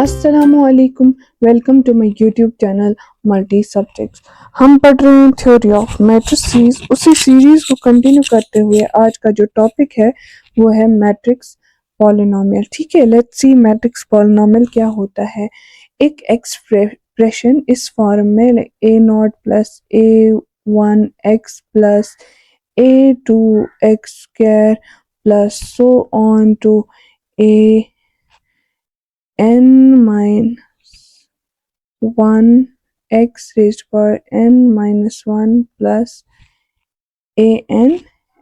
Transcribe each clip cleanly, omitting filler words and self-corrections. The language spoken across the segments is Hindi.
अस्सलामुअलैकुम, welcome to my YouTube channel multi subjects. हम पढ़ रहे हैं थ्योरी ऑफ मैट्रिसेस। उसी सीरीज को कंटिन्यू करते हुए आज का जो टॉपिक है वो है मैट्रिक्स पॉलिनोमियल। ठीक है, लेट्स सी मैट्रिक्स पॉलिनोमियल क्या होता है। एक एक्सप्रेशन इस फॉर्म में A naught plus A one X plus A two X square plus so on to A n minus 1 x raised to power n minus 1 plus a n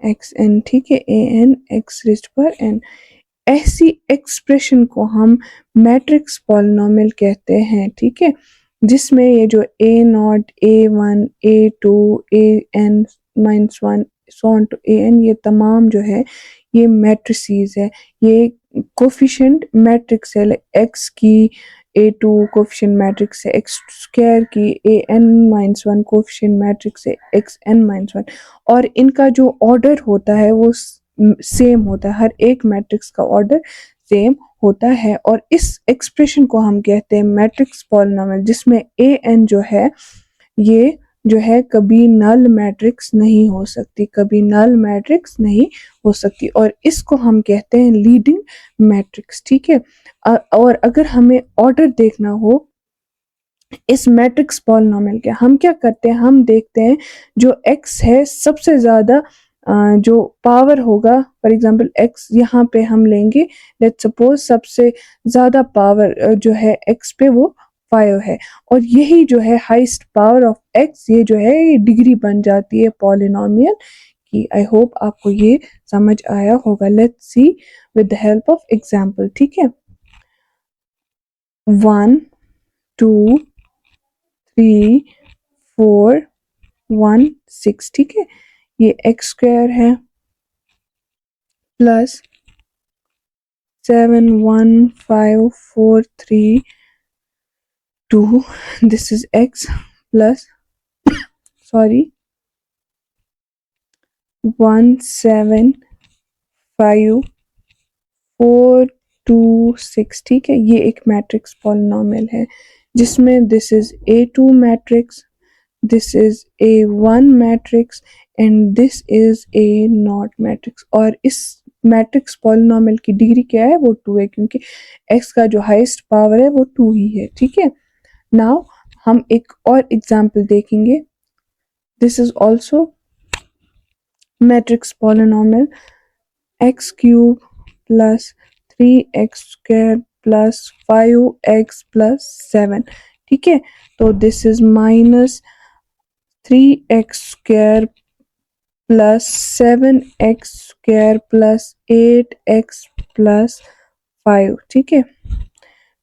x n। ठीक है, a n x raised to power n। ऐसी एक्सप्रेशन को हम मैट्रिक्स पॉलिनोमियल कहते हैं। ठीक है, जिसमें ये जो a naught a one a two a n minus one so on to a n, ये तमाम जो है ये मैट्रिसेस है। ये कोफिशिएंट मैट्रिक्स है। एक्स की a2 कोफिशिएंट मैट्रिक्स है, एक्स स्क्वायर की an minus one coefficient matrix है, एक्स एन माइनस वन। और इनका जो ऑर्डर होता है वो सेम होता है, हर एक मैट्रिक्स का ऑर्डर सेम होता है। और इस एक्सप्रेशन को हम कहते हैं मैट्रिक्स पॉलिनोमियल, जिसमें an जो है ये जो है कभी नल मैट्रिक्स नहीं हो सकती, कभी नल मैट्रिक्स नहीं हो सकती, और इसको हम कहते हैं लीडिंग मैट्रिक्स। ठीक है, और अगर हमें ऑर्डर देखना हो इस मैट्रिक्स पॉलिनोमियल के, हम क्या करते हैं, हम देखते हैं जो x है सबसे ज़्यादा जो पावर होगा, फॉर एग्जांपल x यहाँ पे हम लेंगे, लेट्स सपोज सबसे ज़्यादा पावर जो है x पे वो 5 है, और यही जो है हाईएस्ट पावर ऑफ x, ये जो है ये डिग्री बन जाती है पॉलिनोमियल की। आई होप आपको ये समझ आया होगा। Let's see with the help of example. ठीक है, 1 2 3 4 1 6। ठीक है, ये एक्स स्क्वायर है plus 7 1 5 4 3 2, this is x plus sorry 1 7 5 4 2 6। ठीक है, ये एक मैट्रिक्स पॉलिनोमियल है जिसमें this is A2 matrix, this is A1 matrix and this is A not matrix. और इस मैट्रिक्स पॉलिनोमियल की डिग्री क्या है, वो 2 है, क्योंकि x का जो हाईएस्ट पावर है वो 2 ही है। ठीक है, नाउ हम एक और एग्जांपल देखेंगे। This is also matrix polynomial, x cube plus 3x square plus 5x plus 7। ठीक है, तो this is minus 3x square plus 7x square plus 8x plus 5। ठीक है,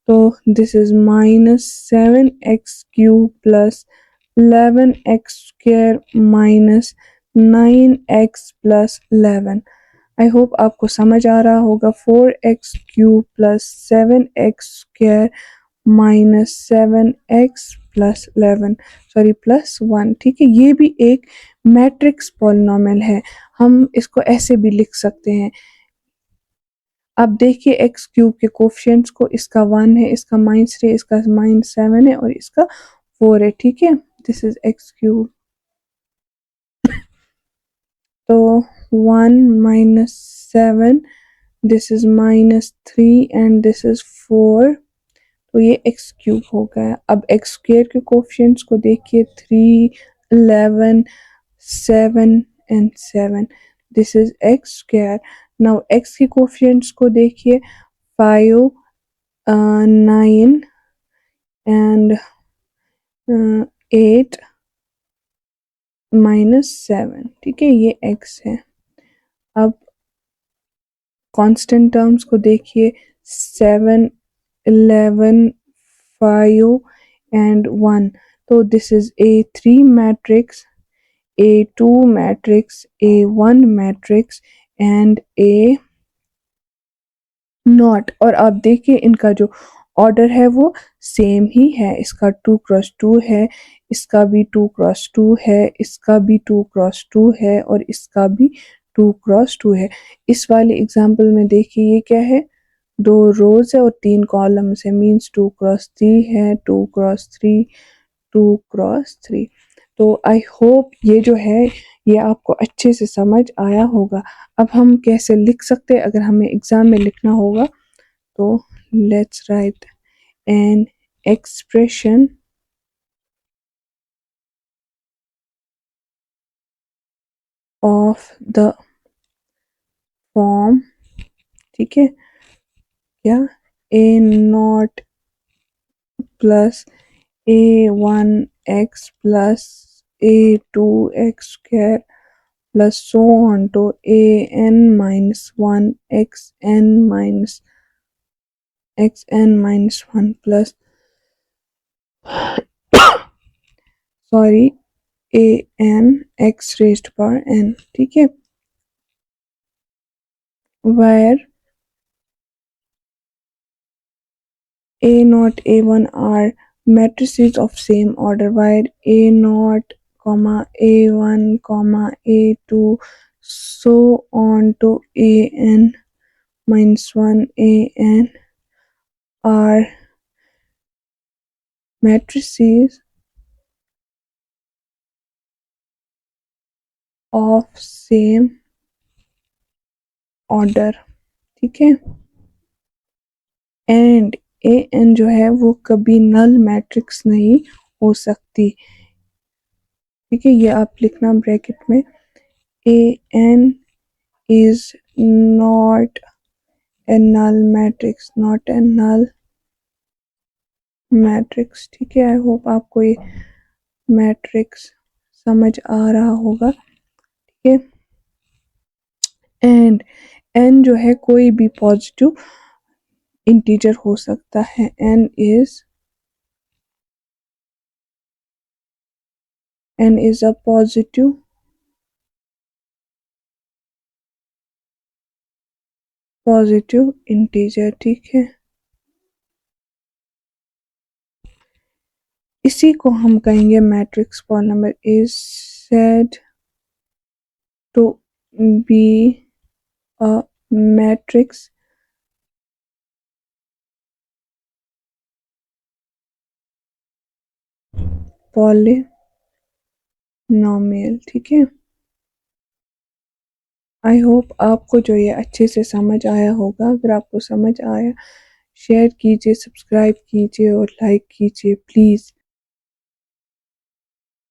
तो this is minus 7x cube plus 11x square minus 9x plus 11। I hope आपको समझ आ रहा होगा। 4x cube plus 7x square minus 7x plus 11 sorry plus 1। ठीक है, ये भी एक मैट्रिक्स पॉलिनोमियल है, हम इसको ऐसे भी लिख सकते हैं। अब देखिए एक्स क्यूब के कोफिशिएंट्स को, इसका 1 है, इसका -3, इसका -7 है और इसका 4 है। ठीक है, दिस इज एक्स क्यूब, तो 1 minus 7, this is -3 and this is 4, तो ये एक्स क्यूब हो गया। अब एक्स स्क्वायर के कोफिशिएंट्स को देखिए, 3 11 7 and 7, this is x square. Now x के कोफिशिएंट्स को देखिए, 5 9 एंड 8 -7। ठीक है, ये एक्स है। अब कांस्टेंट टर्म्स को देखिए, 7 11 5 एंड 1, तो this is A3 matrix, A2 matrix, A1 matrix and A not. और आप देखिए इनका जो ऑर्डर है वो सेम ही है, इसका 2 क्रॉस 2 है, इसका भी 2 क्रॉस 2 है, इसका भी 2 क्रॉस 2 है और इसका भी 2 क्रॉस 2 है। इस वाले एग्जाम्पल में देखिए ये क्या है, 2 रोज है और 3 कॉलम्स है, मीन्स 2 क्रॉस 3 है, 2 क्रॉस 3, 2 क्रॉस 3। तो आई होप ये जो है ये आपको अच्छे से समझ आया होगा। अब हम कैसे लिख सकते हैं अगर हमें एग्जाम में लिखना होगा, तो let's write an expression of the form, ठीक है, क्या A naught plus a1 x plus a2 x square plus so on to an minus 1 xn minus 1 plus sorry an x raised power n, ठीक है, where a naught a1 are matrices of same order, where a naught comma a1 comma a2 so on to an minus 1 an are matrices of same order, ठीक है, एंड ए एन जो है वो कभी नल मैट्रिक्स नहीं हो सकती, ठीक है, ये आप लिखना ब्रैकेट में, A N is not a null matrix, not a null matrix, ठीक है। आई होप आपको ये मैट्रिक्स समझ आ रहा होगा, ठीक है। एंड एन जो है कोई भी पॉजिटिव इंटीजर हो सकता है, N is a positive integer, ठीक है। इसी को हम कहेंगे matrix polynomial is said to be a matrix polynomial, ठीक है। आई होप आपको जो ये अच्छे से समझ आया होगा। अगर आपको समझ आया शेयर कीजिए, सब्सक्राइब कीजिए और लाइक कीजिए प्लीज़।